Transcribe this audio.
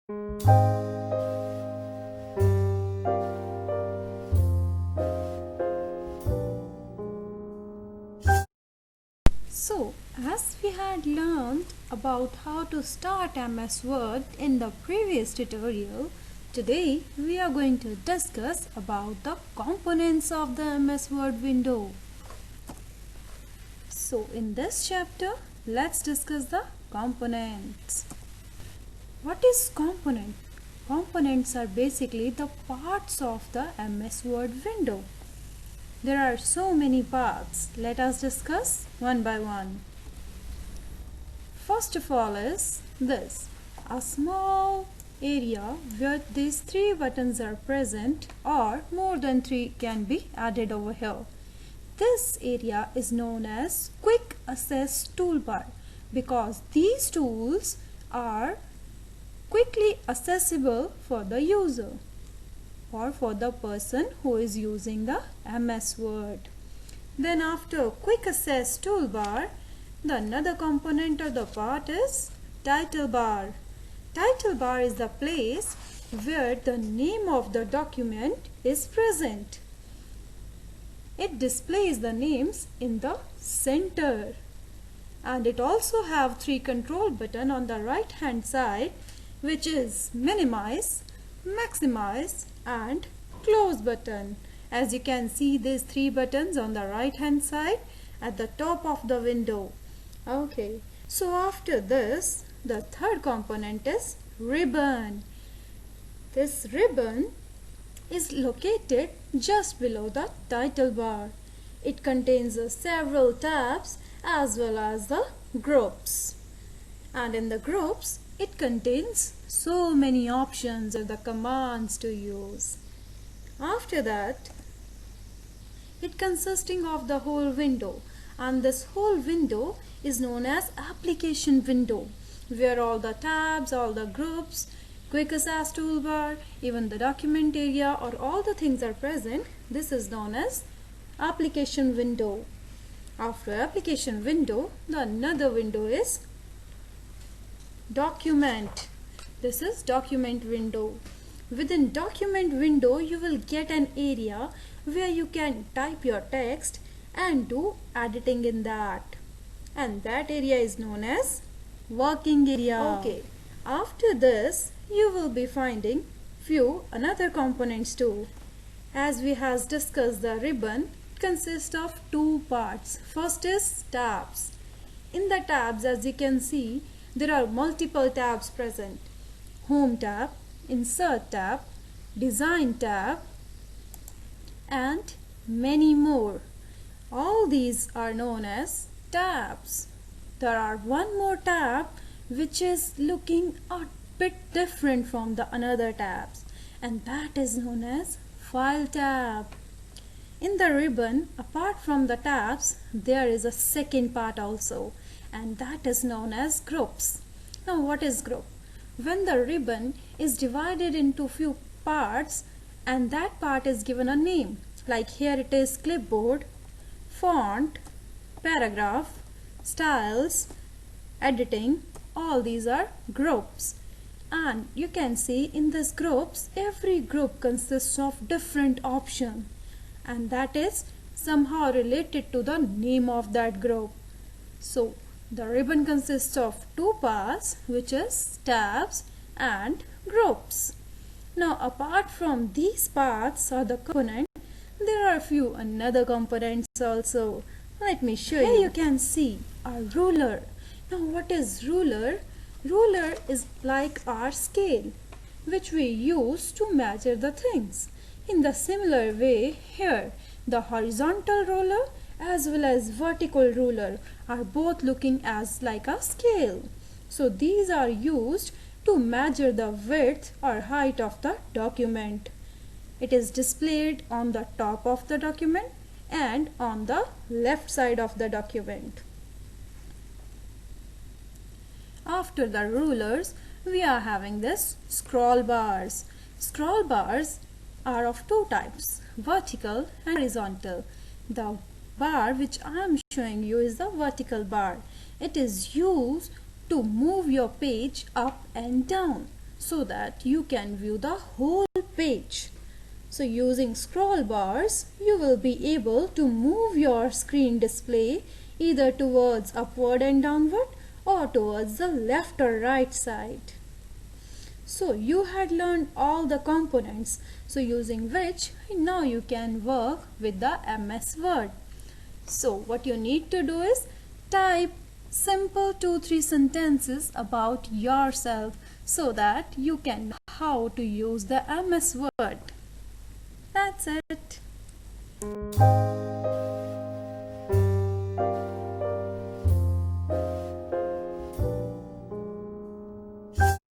So, as we had learned about how to start MS Word in the previous tutorial, today we are going to discuss about the components of the MS Word window. So, in this chapter, let's discuss the components. What is component? Components are basically the parts of the MS Word window. There are so many parts. Let us discuss one by one. First of all is this, a small area where these three buttons are present, or more than three can be added over here. This area is known as Quick Access Toolbar because these tools are quickly accessible for the user or for the person who is using the MS Word. Then after Quick Access Toolbar, the another component or the part is Title Bar. Title Bar is the place where the name of the document is present. It displays the names in the center. And it also have three control button on the right hand side, which is Minimize, Maximize and Close button. As you can see, these three buttons on the right hand side at the top of the window. Okay, so after this, the third component is ribbon. This ribbon is located just below the title bar. It contains several tabs as well as the groups. And in the groups, it contains so many options or the commands to use. After that, it consisting of the whole window, and this whole window is known as application window, where all the tabs, all the groups, quick access toolbar, even the document area or all the things are present. This is known as application window. After application window, the another window is document. This is document window. Within document window, you will get an area where you can type your text and do editing in that. And that area is known as working area. Okay. After this, you will be finding few another components too. As we has discussed, the ribbon consists of two parts. First is tabs. In the tabs, as you can see, there are multiple tabs present. Home tab, Insert tab, Design tab and many more. All these are known as tabs. There are one more tab which is looking a bit different from the another tabs, and that is known as File tab. In the ribbon, apart from the tabs, there is a second part also, and that is known as groups. Now what is group? When the ribbon is divided into few parts and that part is given a name, like here it is clipboard, font, paragraph, styles, editing, all these are groups. And you can see in these groups, every group consists of different options, and that is somehow related to the name of that group. So the ribbon consists of two parts, which is tabs and groups. Now apart from these parts or the component, there are a few another components also. Let me show you. Here you can see a ruler. Now what is ruler? Ruler is like our scale, which we use to measure the things. In the similar way, here the horizontal ruler as well as vertical ruler are both looking as like a scale. So these are used to measure the width or height of the document. It is displayed on the top of the document and on the left side of the document. After the rulers, we are having this scroll bars. Scroll bars are of two types, vertical and horizontal. The bar which I am showing you is the vertical bar. It is used to move your page up and down. so that you can view the whole page. So using scroll bars, you will be able to move your screen display either towards upward and downward or towards the left or right side. So you had learned all the components, so using which now you can work with the MS Word. So what you need to do is type simple 2-3 sentences about yourself so that you can know how to use the MS Word. That's it.